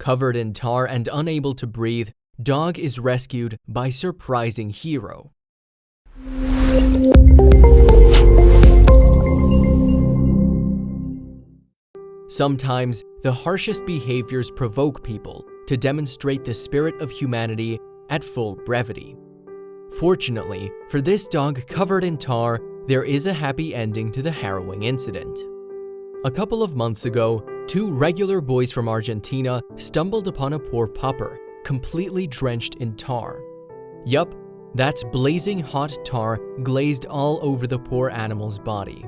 Covered in tar and unable to breathe, dog is rescued by surprising hero. Sometimes, the harshest behaviors provoke people to demonstrate the spirit of humanity at full brevity. Fortunately, for this dog covered in tar, there is a happy ending to the harrowing incident. A couple of months ago, two regular boys from Argentina stumbled upon a poor pupper, completely drenched in tar. Yup, that's blazing hot tar glazed all over the poor animal's body.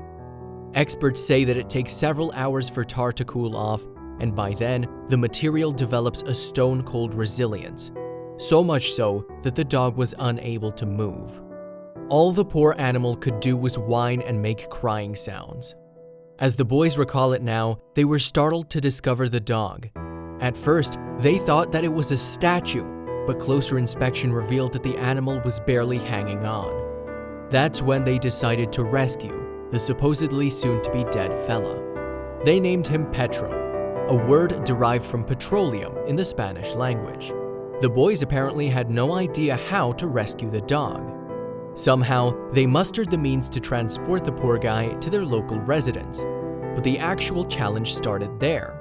Experts say that it takes several hours for tar to cool off, and by then, the material develops a stone-cold resilience. So much so that the dog was unable to move. All the poor animal could do was whine and make crying sounds. As the boys recall it now, they were startled to discover the dog. At first, they thought that it was a statue, but closer inspection revealed that the animal was barely hanging on. That's when they decided to rescue the supposedly soon-to-be dead fella. They named him Petro, a word derived from petroleum in the Spanish language. The boys apparently had no idea how to rescue the dog. Somehow, they mustered the means to transport the poor guy to their local residence, but the actual challenge started there.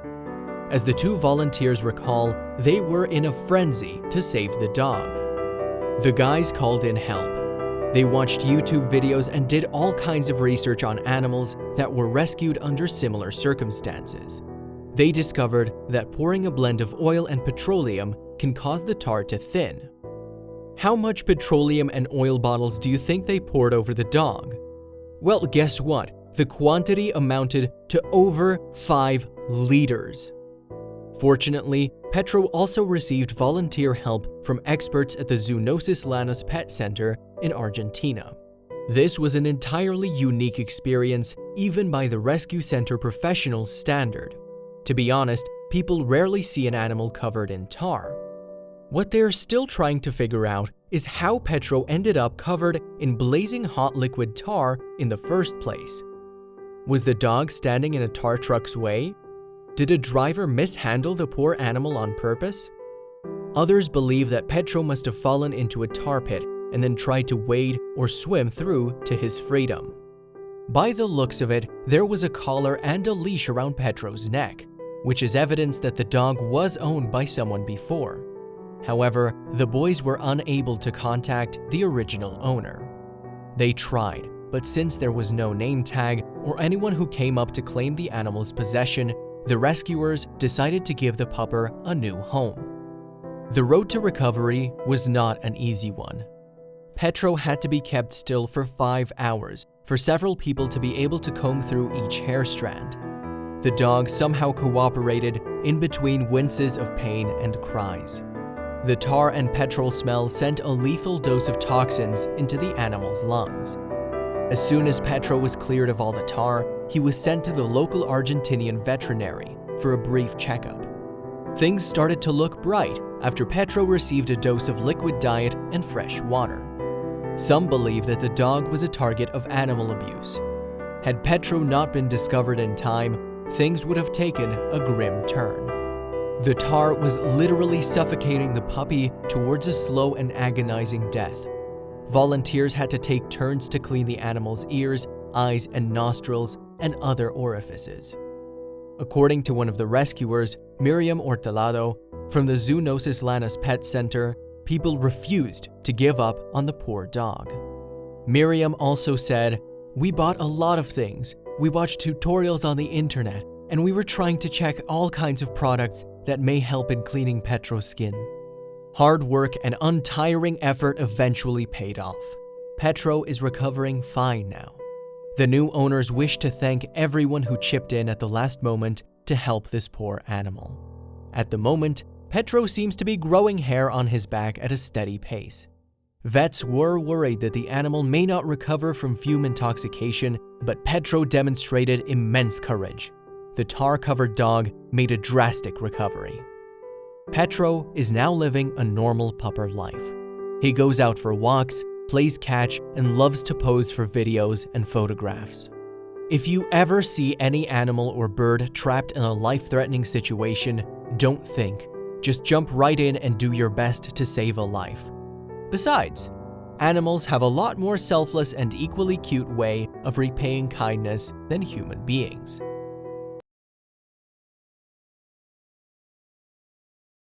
As the two volunteers recall, they were in a frenzy to save the dog. The guys called in help. They watched YouTube videos and did all kinds of research on animals that were rescued under similar circumstances. They discovered that pouring a blend of oil and petroleum can cause the tar to thin. How much petroleum and oil bottles do you think they poured over the dog? Well, guess what? The quantity amounted to over 5 liters. Fortunately, Petro also received volunteer help from experts at the Zoonosis Lanus Pet Center in Argentina. This was an entirely unique experience, even by the rescue center professionals' standard. To be honest, people rarely see an animal covered in tar. What they're still trying to figure out is how Petro ended up covered in blazing hot liquid tar in the first place. Was the dog standing in a tar truck's way? Did a driver mishandle the poor animal on purpose? Others believe that Petro must have fallen into a tar pit and then tried to wade or swim through to his freedom. By the looks of it, there was a collar and a leash around Petro's neck, which is evidence that the dog was owned by someone before. However, the boys were unable to contact the original owner. They tried, but since there was no name tag or anyone who came up to claim the animal's possession, the rescuers decided to give the pupper a new home. The road to recovery was not an easy one. Petro had to be kept still for 5 hours for several people to be able to comb through each hair strand. The dog somehow cooperated in between winces of pain and cries. The tar and petrol smell sent a lethal dose of toxins into the animal's lungs. As soon as Petro was cleared of all the tar, he was sent to the local Argentinian veterinary for a brief checkup. Things started to look bright after Petro received a dose of liquid diet and fresh water. Some believe that the dog was a target of animal abuse. Had Petro not been discovered in time, things would have taken a grim turn. The tar was literally suffocating the puppy towards a slow and agonizing death. Volunteers had to take turns to clean the animal's ears, eyes, and nostrils, and other orifices. According to one of the rescuers, Miriam Hortelado, from the Zoonosis Lanus Pet Center, people refused to give up on the poor dog. Miriam also said, "We bought a lot of things. We watched tutorials on the internet, and we were trying to check all kinds of products that may help in cleaning Petro's skin." Hard work and untiring effort eventually paid off. Petro is recovering fine now. The new owners wish to thank everyone who chipped in at the last moment to help this poor animal. At the moment, Petro seems to be growing hair on his back at a steady pace. Vets were worried that the animal may not recover from fume intoxication, but Petro demonstrated immense courage. The tar-covered dog made a drastic recovery. Petro is now living a normal pupper life. He goes out for walks, plays catch, and loves to pose for videos and photographs. If you ever see any animal or bird trapped in a life-threatening situation, don't think, Just jump right in and do your best to save a life. Besides, animals have a lot more selfless and equally cute way of repaying kindness than human beings.